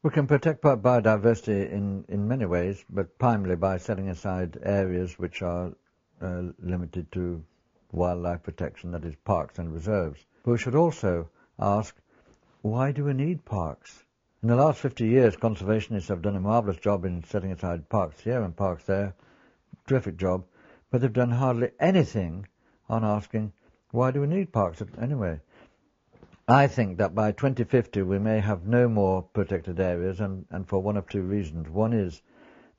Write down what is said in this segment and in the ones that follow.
We can protect biodiversity in many ways, but primarily by setting aside areas which are limited to wildlife protection, that is parks and reserves. But we should also ask, why do we need parks? In the last 50 years, conservationists have done a marvellous job in setting aside parks here and parks there, terrific job, but they've done hardly anything on asking, why do we need parks anyway? I think that by 2050 we may have no more protected areas, and for one of two reasons. One is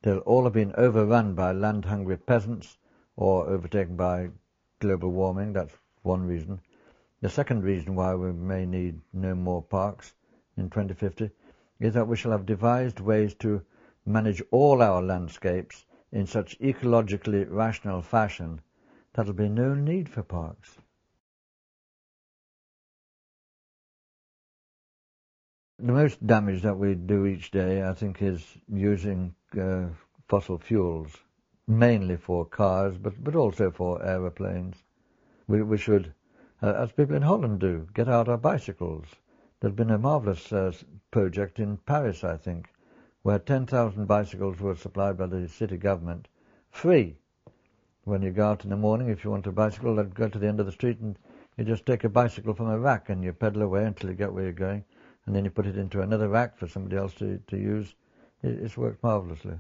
they'll all have been overrun by land-hungry peasants or overtaken by global warming. That's one reason. The second reason why we may need no more parks in 2050 is that we shall have devised ways to manage all our landscapes in such ecologically rational fashion that there'll be no need for parks. The most damage that we do each day, I think, is using fossil fuels, mainly for cars, but also for aeroplanes. We should, as people in Holland do, get out our bicycles. There's been a marvellous project in Paris, I think, where 10,000 bicycles were supplied by the city government, free. When you go out in the morning, if you want a bicycle, then go to the end of the street and you just take a bicycle from a rack and you pedal away until you get where you're going. And then you put it into another rack for somebody else to use. It's worked marvellously.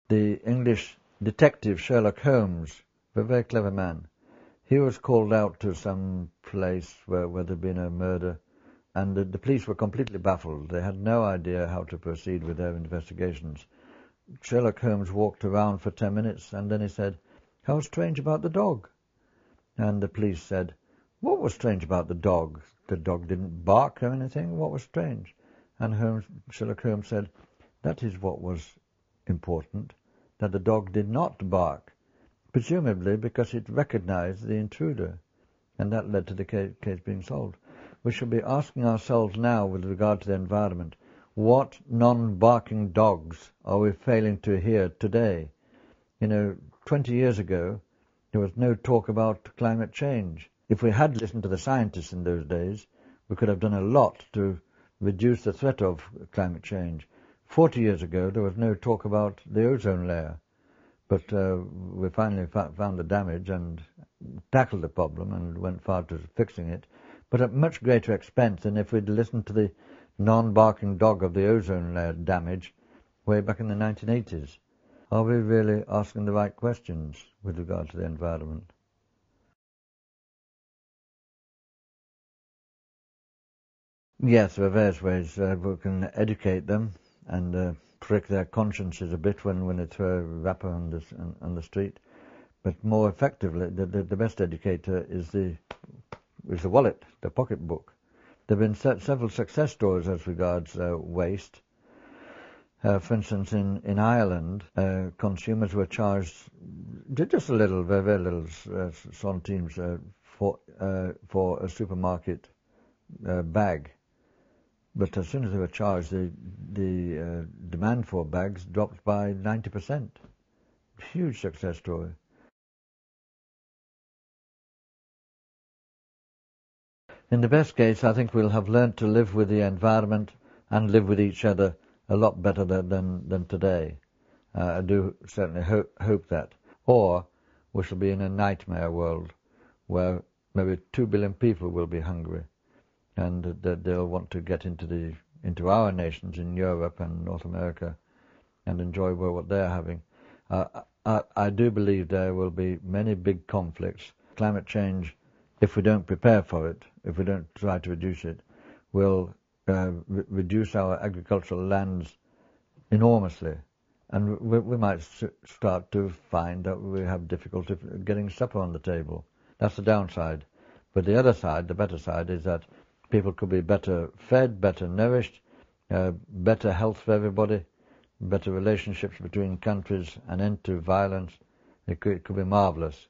The English detective Sherlock Holmes, a very clever man, he was called out to some place where there'd been a murder, and the police were completely baffled. They had no idea how to proceed with their investigations. Sherlock Holmes walked around for 10 minutes, and then he said, "How strange about the dog?" And the police said, "What was strange about the dog? The dog didn't bark or anything. What was strange?" And Sherlock Holmes said, "That is what was important, that the dog did not bark, presumably because it recognized the intruder." And that led to the case being solved. We should be asking ourselves now, with regard to the environment, what non-barking dogs are we failing to hear today? 20 years ago, there was no talk about climate change. If we had listened to the scientists in those days, we could have done a lot to reduce the threat of climate change. 40 years ago, there was no talk about the ozone layer. But we finally found the damage and tackled the problem and went far to fixing it, but at much greater expense than if we'd listened to the non-barking dog of the ozone layer damage way back in the 1980s. Are we really asking the right questions with regard to the environment? Yes, there are various ways we can educate them and prick their consciences a bit when they throw a wrapper on the street. But more effectively, the best educator is the wallet, the pocketbook. There have been several success stories as regards waste. For instance, in Ireland, consumers were charged just a little, very, very little centimes for a supermarket bag. But as soon as they were charged, the demand for bags dropped by 90%. Huge success story. In the best case, I think we'll have learned to live with the environment and live with each other a lot better than today. I do certainly hope that. Or we shall be in a nightmare world where maybe 2 billion people will be hungry, and that they'll want to get into our nations in Europe and North America and enjoy what they're having. I do believe there will be many big conflicts. Climate change, if we don't prepare for it, if we don't try to reduce it, will reduce our agricultural lands enormously. And we might start to find that we have difficulty getting supper on the table. That's the downside. But the other side, the better side, is that people could be better fed, better nourished, better health for everybody, better relationships between countries, an end to violence. It could be marvellous.